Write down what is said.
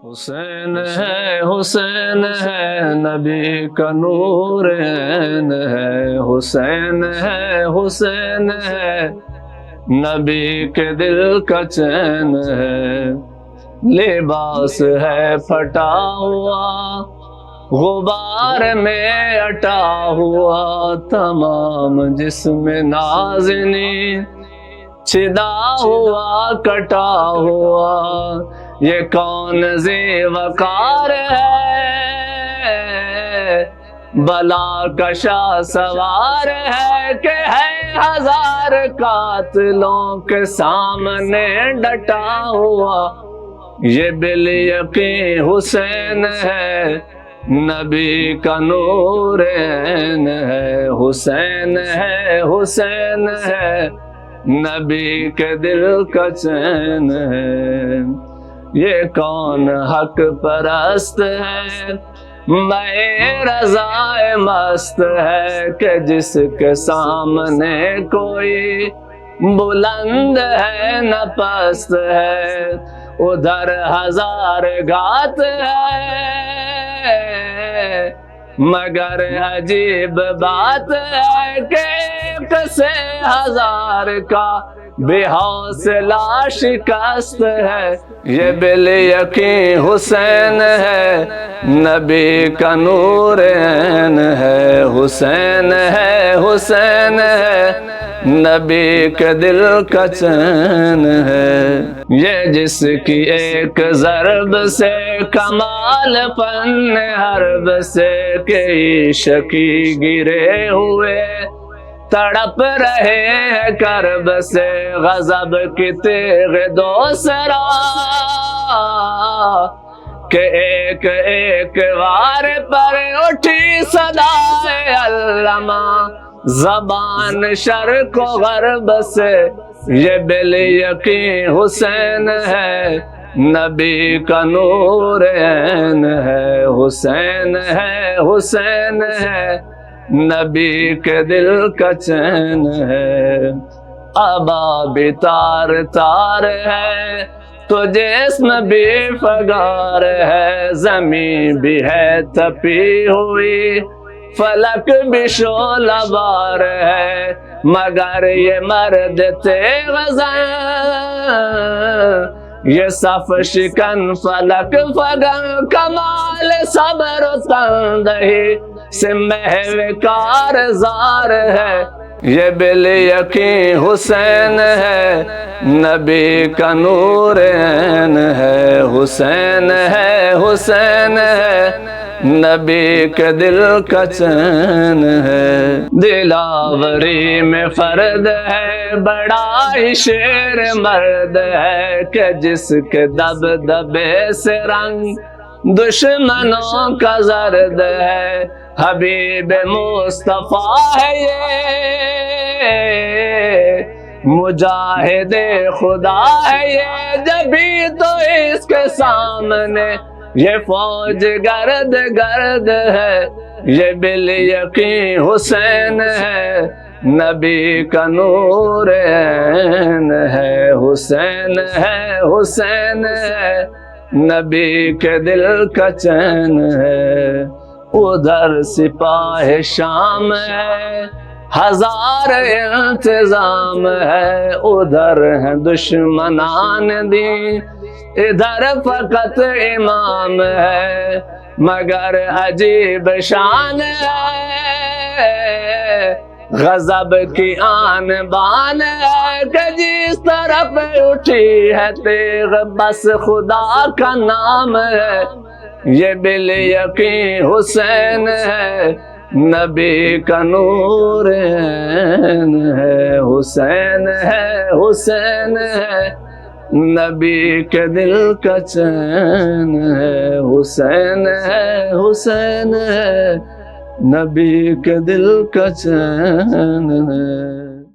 حسین ہے حسین ہے نبی کا نور عین ہے، حسین ہے حسین ہے نبی کے دل کا چین ہے، لباس ہے پھٹا ہوا غبار میں اٹا ہوا، تمام جسم نازنی چھدا ہوا کٹا ہوا، یہ کون ذی وقار ہے بلا کشا سوار ہے کہ ہے ہزار قاتلوں کے سامنے ڈٹا ہوا، یہ بالیقین حسین ہے نبی کا نور عین ہے، حسین ہے حسین ہے نبی کے دل کا چین ہے، یہ کون حق پرست ہے میں رضا مست ہے کہ جس کے سامنے کوئی بلند ہے نہ پست ہے، ادھر ہزار گھات ہے مگر عجیب بات ہے کہ ایک سے ہزار کا بے حوصلہ شکست ہے، یہ بالیقین حسین ہے نبی کا نور عین ہے، حسین ہے حسین ہے نبی کے دل کا چین ہے، یہ جس کی ایک ضرب سے کمال فن حرب سے کئی شکی گرے ہوئے تڑپ رہے ہیں کرب سے، غضب کی تیغ دوسرا کہ ایک ایک وار پر اٹھی صدائے علامہ زبان شرق و غرب سے، یہ بالیقین حسین ہے نبی کا نور عین ہے، حسین ہے حسین ہے نبی کے دل کا چین ہے، ابا بھی تار تار ہے تو جسم بھی فگار ہے، زمین بھی ہے تپی ہوئی فلک بھی شعلہ بار ہے، مگر یہ مرد تیغ زن یہ صف شکن فلک فگن، کمال صبر و تندہی سے محو کارزار ہے، یہ بالیقین حسین ہے نبی کا نور عین ہے، حسین ہے حسین ہے نبی کے دل کا چین ہے، دلاوری میں فرد ہے بڑا ہی شیر مرد ہے کہ جس کے دبدبے سے رنگ دشمنوں کا زرد ہے، حبیب مصطفیٰ ہے یہ مجاہد خدا ہے یہ، جبھی تو اس کے سامنے یہ فوج گرد گرد ہے، یہ بالیقین حسین ہے نبی کا نور عین ہے، حسین ہے حسین ہے نبی کے دل کا چین ہے، ادھر سپاہ شام ہے ہزار انتظام ہے، ادھر ہیں دشمنان دین ادھر فقط امام ہے، مگر عجیب شان ہے غضب کی آن بان ہے کہ جس طرف اٹھی ہے تیغ بس خدا کا نام ہے، یہ بالیقین حسین ہے نبی کا نور عین ہے، حسین ہے حسین ہے نبی کے دل کا چین ہے، حسین ہے حسین ہے نبی کے دل کا چین ہے۔